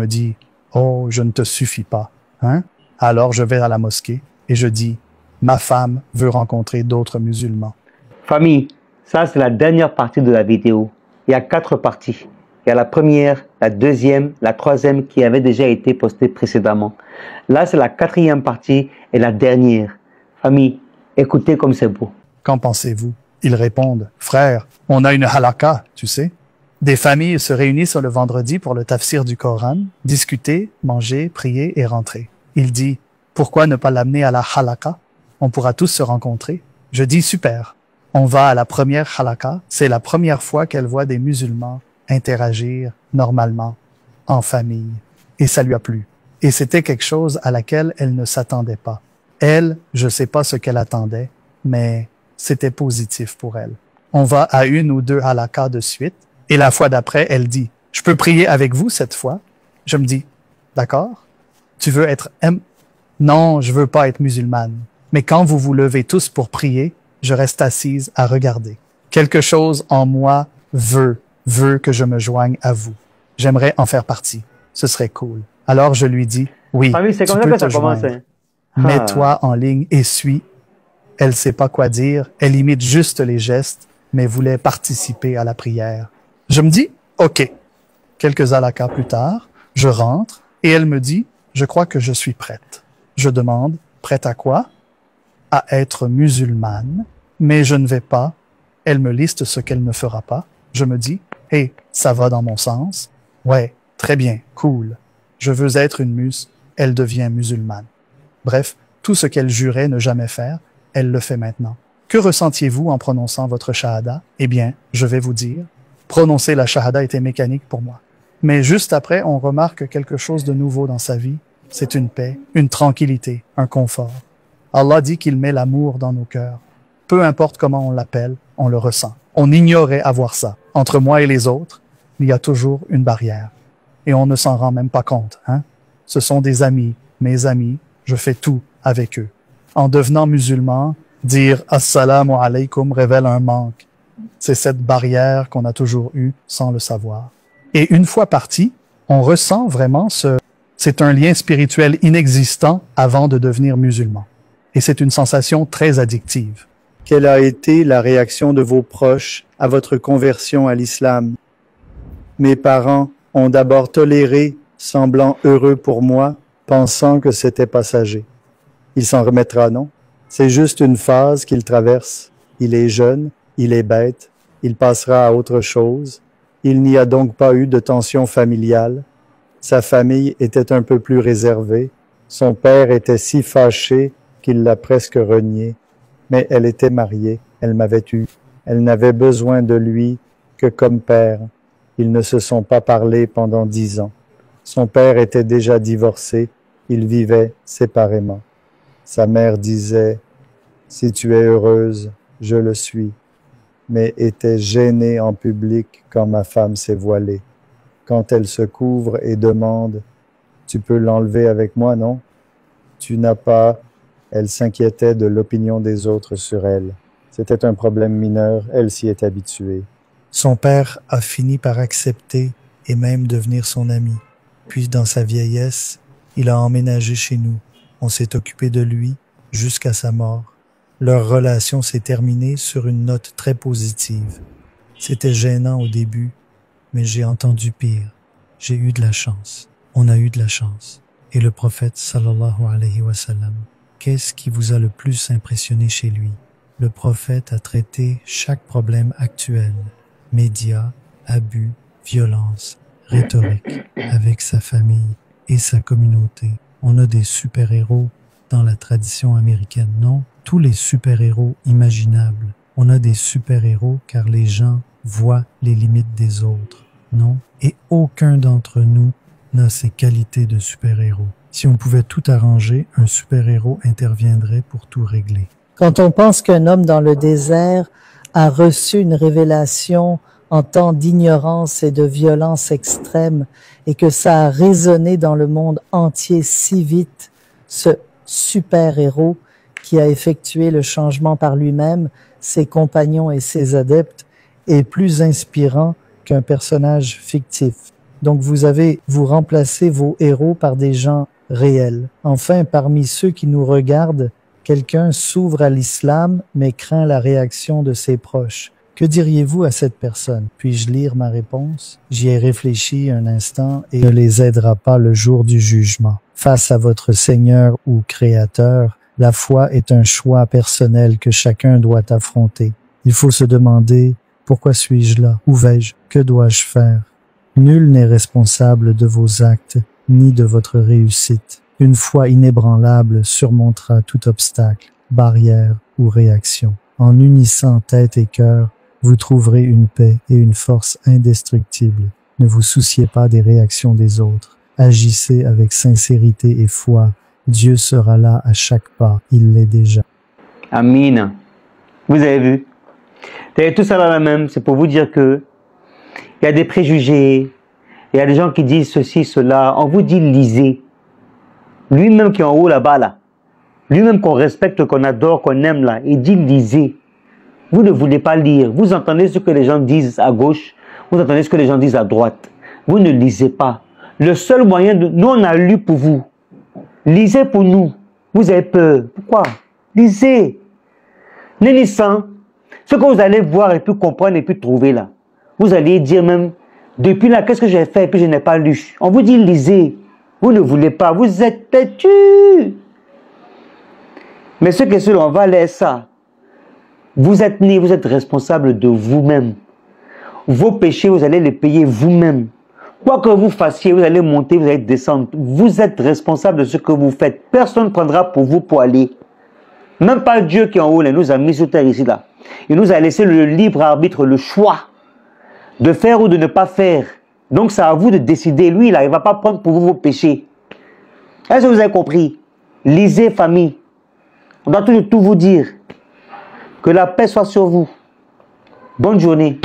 me dit, « Oh, je ne te suffis pas. » Hein? Alors je vais à la mosquée et je dis, « Ma femme veut rencontrer d'autres musulmans. » Famille, ça c'est la dernière partie de la vidéo. Il y a 4 parties. Il y a la première, la deuxième, la troisième qui avait déjà été postée précédemment. Là, c'est la 4e partie et la dernière. Famille, écoutez comme c'est beau. Qu'en pensez-vous? Ils répondent, « Frère, on a une halakha, tu sais. Des familles se réunissent le vendredi pour le tafsir du Coran, discuter, manger, prier et rentrer. » Il dit, « Pourquoi ne pas l'amener à la halakha? On pourra tous se rencontrer. » Je dis, « Super. » On va à la première halakha. C'est la première fois qu'elle voit des musulmans interagir normalement, en famille. Et ça lui a plu. Et c'était quelque chose à laquelle elle ne s'attendait pas. Elle, je sais pas ce qu'elle attendait, mais c'était positif pour elle. On va à 1 ou 2 halakas de suite, et la fois d'après, elle dit, « Je peux prier avec vous cette fois? » Je me dis, « D'accord. Tu veux être... Non, je veux pas être musulmane. Mais quand vous vous levez tous pour prier, je reste assise à regarder. Quelque chose en moi veut que je me joigne à vous. J'aimerais en faire partie. Ce serait cool. » Alors je lui dis, « Oui, c'est tu comme peux ça te que ça commence. joindre. Mets-toi en ligne et suis. » Elle sait pas quoi dire. Elle imite juste les gestes, mais voulait participer à la prière. Je me dis, « OK. » Quelques halakas plus tard, je rentre et elle me dit, « Je crois que je suis prête. » Je demande, « Prête à quoi? » À être musulmane, mais je ne vais pas. Elle me liste ce qu'elle ne fera pas. Je me dis, « Hey, ça va dans mon sens. Ouais, très bien, cool. Je veux être une muse. » Elle devient musulmane. Bref, tout ce qu'elle jurait ne jamais faire, elle le fait maintenant. Que ressentiez-vous en prononçant votre shahada? Eh bien, je vais vous dire, prononcer la shahada était mécanique pour moi. Mais juste après, on remarque quelque chose de nouveau dans sa vie. C'est une paix, une tranquillité, un confort. Allah dit qu'il met l'amour dans nos cœurs. Peu importe comment on l'appelle, on le ressent. On ignorait avoir ça. Entre moi et les autres, il y a toujours une barrière. Et on ne s'en rend même pas compte, hein? Ce sont des amis, mes amis, je fais tout avec eux. En devenant musulman, dire « Assalamu alaykum » révèle un manque. C'est cette barrière qu'on a toujours eue sans le savoir. Et une fois parti, on ressent vraiment c'est un lien spirituel inexistant avant de devenir musulman. Et c'est une sensation très addictive. Quelle a été la réaction de vos proches à votre conversion à l'islam? Mes parents ont d'abord toléré, semblant heureux pour moi, pensant que c'était passager. Il s'en remettra, non? C'est juste une phase qu'il traverse. Il est jeune, il est bête, il passera à autre chose. Il n'y a donc pas eu de tension familiale. Sa famille était un peu plus réservée. Son père était si fâché qu'il l'a presque renié. Mais elle était mariée, elle m'avait eu. Elle n'avait besoin de lui que comme père. Ils ne se sont pas parlé pendant 10 ans. Son père était déjà divorcé, ils vivaient séparément. Sa mère disait « Si tu es heureuse, je le suis », mais était gênée en public quand ma femme s'est voilée. Quand elle se couvre et demande « Tu peux l'enlever avec moi, non? » Tu n'as pas... Elle s'inquiétait de l'opinion des autres sur elle. C'était un problème mineur, elle s'y est habituée. Son père a fini par accepter et même devenir son ami. Puis dans sa vieillesse, il a emménagé chez nous. On s'est occupé de lui jusqu'à sa mort. Leur relation s'est terminée sur une note très positive. C'était gênant au début, mais j'ai entendu pire. J'ai eu de la chance. On a eu de la chance. Et le prophète sallallahu alayhi wa sallam, qu'est-ce qui vous a le plus impressionné chez lui? Le prophète a traité chaque problème actuel, médias, abus, violence, rhétorique, avec sa famille et sa communauté. On a des super-héros dans la tradition américaine, non? Tous les super-héros imaginables. On a des super-héros car les gens voient les limites des autres, non? Et aucun d'entre nous n'a ces qualités de super-héros. Si on pouvait tout arranger, un super-héros interviendrait pour tout régler. Quand on pense qu'un homme dans le désert a reçu une révélation en temps d'ignorance et de violence extrême et que ça a résonné dans le monde entier si vite, ce super-héros qui a effectué le changement par lui-même, ses compagnons et ses adeptes, est plus inspirant qu'un personnage fictif. Donc vous remplacez vos héros par des gens réels. Enfin, parmi ceux qui nous regardent, quelqu'un s'ouvre à l'islam mais craint la réaction de ses proches. Que diriez-vous à cette personne? Puis-je lire ma réponse? J'y ai réfléchi un instant et ne les aidera pas le jour du jugement. Face à votre Seigneur ou Créateur, la foi est un choix personnel que chacun doit affronter. Il faut se demander, pourquoi suis-je là? Où vais-je? Que dois-je faire? Nul n'est responsable de vos actes, ni de votre réussite. Une foi inébranlable surmontera tout obstacle, barrière ou réaction. En unissant tête et cœur, vous trouverez une paix et une force indestructibles. Ne vous souciez pas des réactions des autres. Agissez avec sincérité et foi. Dieu sera là à chaque pas. Il l'est déjà. Amin. Vous avez vu? Tout ça là même, c'est pour vous dire que il y a des préjugés, il y a des gens qui disent ceci, cela. On vous dit lisez. Lui-même qui est en haut là-bas, là, lui-même qu'on respecte, qu'on adore, qu'on aime là, il dit lisez. Vous ne voulez pas lire. Vous entendez ce que les gens disent à gauche, vous entendez ce que les gens disent à droite. Vous ne lisez pas. Le seul moyen de... Nous, on a lu pour vous. Lisez pour nous. Vous avez peur. Pourquoi? Lisez. Nénissant, ce que vous allez voir et puis comprendre et puis trouver là, vous allez dire même, depuis là, qu'est-ce que j'ai fait et puis je n'ai pas lu. On vous dit lisez. Vous ne voulez pas. Vous êtes têtus. Mais ce que on va laisser ça. Vous êtes né, vous êtes responsable de vous-même. Vos péchés, vous allez les payer vous-même. Quoi que vous fassiez, vous allez monter, vous allez descendre. Vous êtes responsable de ce que vous faites. Personne ne prendra pour vous pour aller. Même pas Dieu qui est en haut, il nous a mis sur terre ici, là. Il nous a laissé le libre arbitre, le choix de faire ou de ne pas faire. Donc c'est à vous de décider. Lui, là, il ne va pas prendre pour vous vos péchés. Est-ce que vous avez compris? Lisez, famille. On doit tout vous dire. Que la paix soit sur vous. Bonne journée.